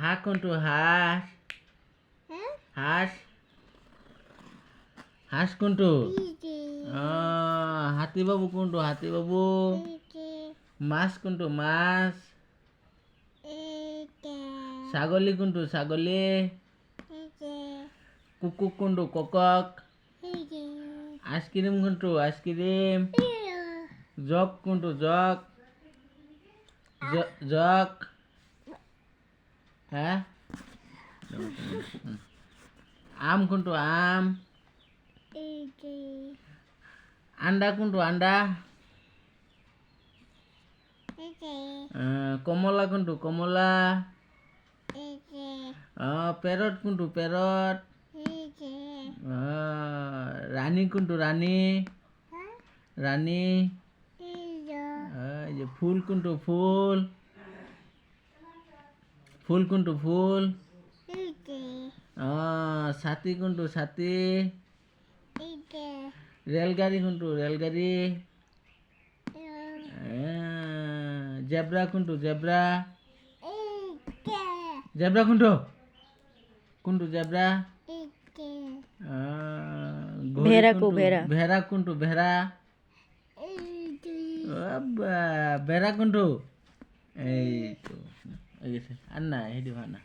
হাঁস কোনটো হাঁস হাঁস হাঁস কোনটো হাতী বাবু কোনটো হাতী বাবু মাছ কোনটো মাছ ছাগলী কোনটো ছাগলী কুকুক কোনটো কুকক আইসক্রিম কোনটো আইসক্রিম জগ কোনটো জগ জগ হ্যাঁ আম কোনটো আম আন্ডা কোনটো আন্ডা কমলা কোনটো কমলা প্যারট কোনটো প্যারট রানী কোনটো রানী রানী এই যে ফুল কোনটো ফুল ফুল কোনটো ফুল ছাতি কোনটো ছাতি রেলগাড়ি কোনটো রেলগাড়ি জেব্রা কোনটো জেব্রা জেব্রা কোনটো কোনটো জেব্রা ভেড়া কো ভেড়া ভেড়া কোনটো ভেড়া ভেড়া কোনটো এই তো আর না হেঁটে ভানা